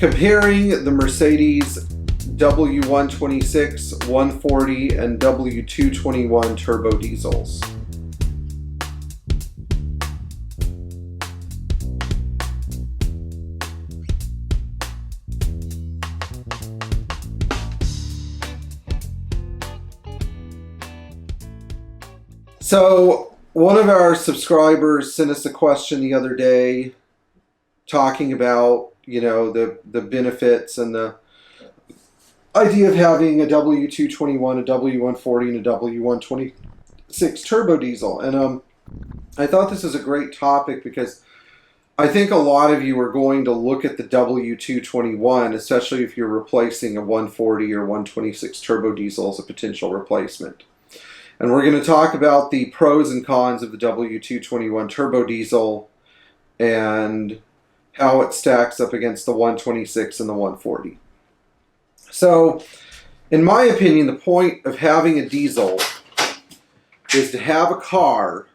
comparing the Mercedes W126, 140, and W221 turbo diesels. So one of our subscribers sent us a question the other day talking about, the benefits and the idea of having a W221, a W140, and a W126 turbo diesel. And I thought this was a great topic because I think a lot of you are going to look at the W221, especially if you're replacing a 140 or 126 turbo diesel as a potential replacement. And we're going to talk about the pros and cons of the W221 turbo diesel and how it stacks up against the 126 and the 140. So, in my opinion, the point of having a diesel is to have a car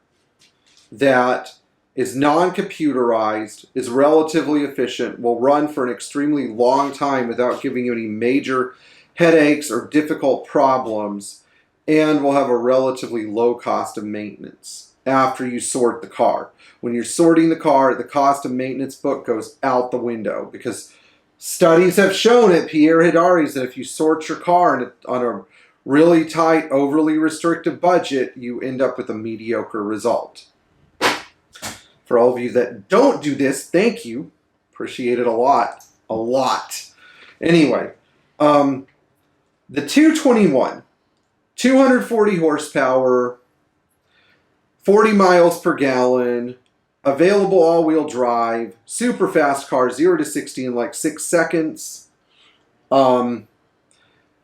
that is non-computerized, is relatively efficient, will run for an extremely long time without giving you any major headaches or difficult problems, and will have a relatively low cost of maintenance after you sort the car. When you're sorting the car, the cost of maintenance book goes out the window because studies have shown at Pierre Hedary's that if you sort your car on a really tight, overly restrictive budget, you end up with a mediocre result. For all of you that don't do this, thank you. Appreciate it a lot. A lot. Anyway, the 221. 240 horsepower, 40 miles per gallon, available all-wheel drive, super fast car, 0 to 60 in like 6 seconds. All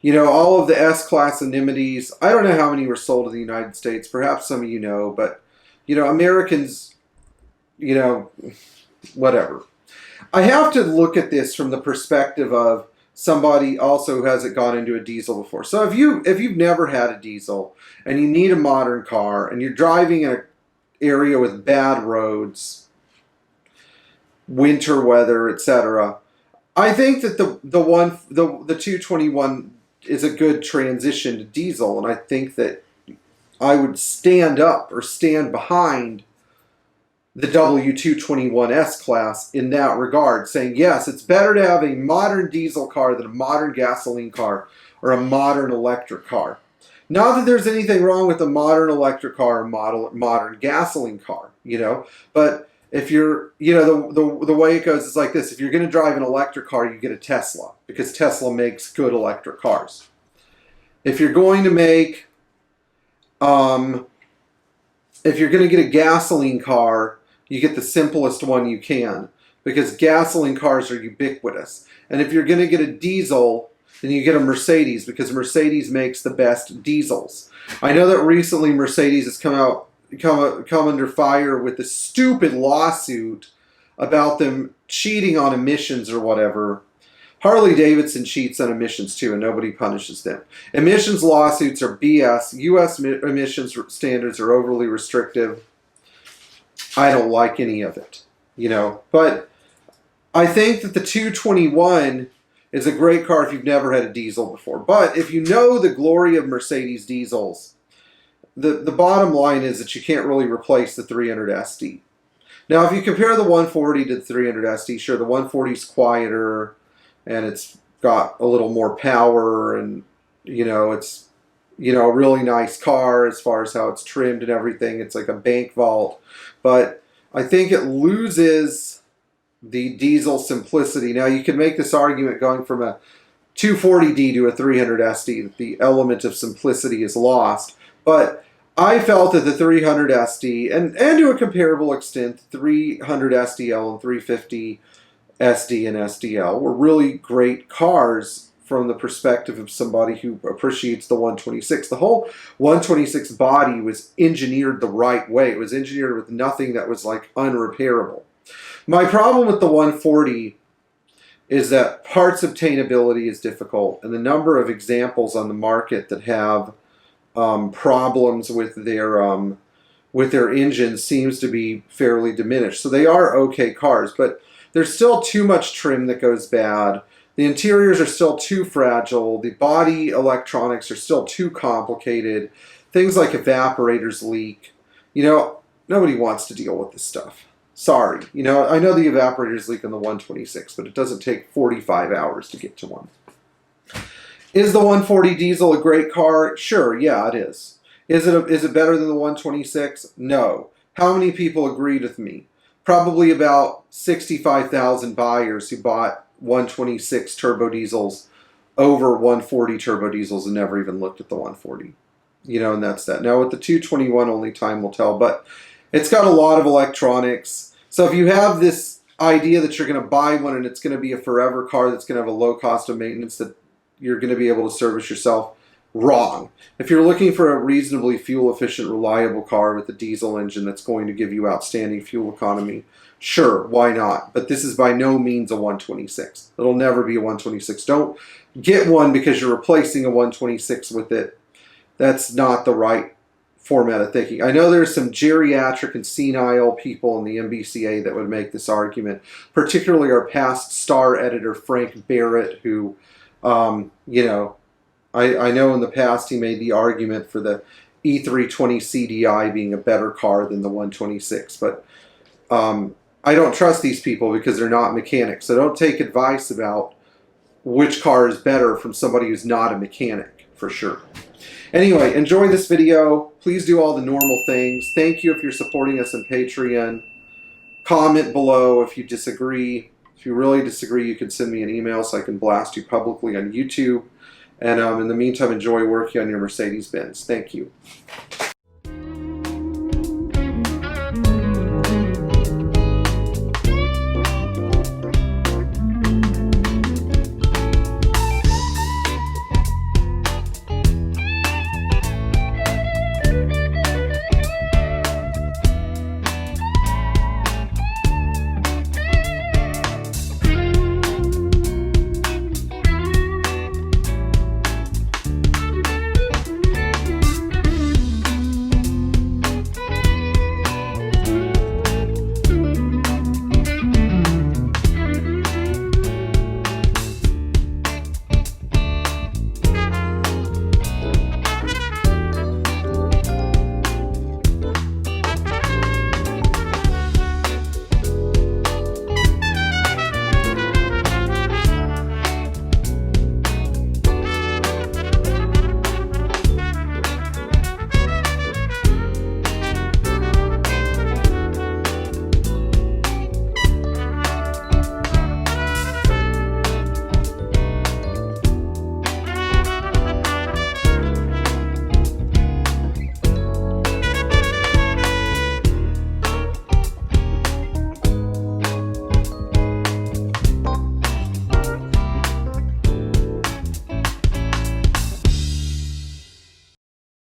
of the S-Class amenities. I don't know how many were sold in the United States. Perhaps some of you know, but, Americans, whatever. I have to look at this from the perspective of somebody also who hasn't gone into a diesel before. So if you've never had a diesel and you need a modern car and you're driving in an area with bad roads, winter weather, etc., I think that the 221 is a good transition to diesel, and I think that I would stand up or stand behind the W221 S-Class in that regard, saying, yes, it's better to have a modern diesel car than a modern gasoline car or a modern electric car. Not that there's anything wrong with a modern electric car or modern gasoline car, but if you're, the way it goes is like this. If you're going to drive an electric car, you get a Tesla because Tesla makes good electric cars. If you're going to make, if you're going to get a gasoline car, you get the simplest one you can because gasoline cars are ubiquitous. And if you're going to get a diesel, then you get a Mercedes because Mercedes makes the best diesels. I know that recently Mercedes has come under fire with a stupid lawsuit about them cheating on emissions or whatever. Harley Davidson cheats on emissions too, and nobody punishes them. Emissions lawsuits are BS. U.S. emissions standards are overly restrictive. I don't like any of it, But I think that the 221 is a great car if you've never had a diesel before. But if you know the glory of Mercedes diesels, the bottom line is that you can't really replace the 300 SD. Now, if you compare the 140 to the 300 SD, sure, the 140 is quieter, and it's got a little more power, and it's a really nice car as far as how it's trimmed and everything. It's like a bank vault, but I think it loses the diesel simplicity. Now you can make this argument going from a 240D to a 300 SD that the element of simplicity is lost, but I felt that the 300 SD and to a comparable extent 300 SDL and 350 SD and SDL were really great cars from the perspective of somebody who appreciates the 126. The whole 126 body was engineered the right way. It was engineered with nothing that was like unrepairable. My problem with the 140 is that parts obtainability is difficult, and the number of examples on the market that have problems with their engine seems to be fairly diminished. So they are okay cars, but There's still too much trim that goes bad. The interiors are still too fragile. The body electronics are still too complicated. Things like evaporators leak. You know, nobody wants to deal with this stuff. Sorry. You know, I know the evaporators leak on the 126, but it doesn't take 45 hours to get to one. Is the 140 diesel a great car? Sure, yeah, it is. Is it better than the 126? No. How many people agreed with me? Probably about 65,000 buyers who bought 126 turbo diesels over 140 turbo diesels and never even looked at the 140. You know, and that's that. Now with the 221, only time will tell, but it's got a lot of electronics. So if you have this idea that you're going to buy one and it's going to be a forever car that's going to have a low cost of maintenance that you're going to be able to service yourself, wrong. If you're looking for a reasonably fuel-efficient, reliable car with a diesel engine that's going to give you outstanding fuel economy, sure, why not? But this is by no means a 126. It'll never be a 126. Don't get one because you're replacing a 126 with it. That's not the right format of thinking. I know there's some geriatric and senile people in the MBCA that would make this argument, particularly our past star editor, Frank Barrett, who, you know, I know in the past he made the argument for the E320 CDI being a better car than the 126, but I don't trust these people because they're not mechanics. So don't take advice about which car is better from somebody who's not a mechanic, for sure. Anyway, enjoy this video. Please do all the normal things. Thank you if you're supporting us on Patreon. Comment below if you disagree. If you really disagree, you can send me an email so I can blast you publicly on YouTube. And in the meantime, enjoy working on your Mercedes Benz. Thank you.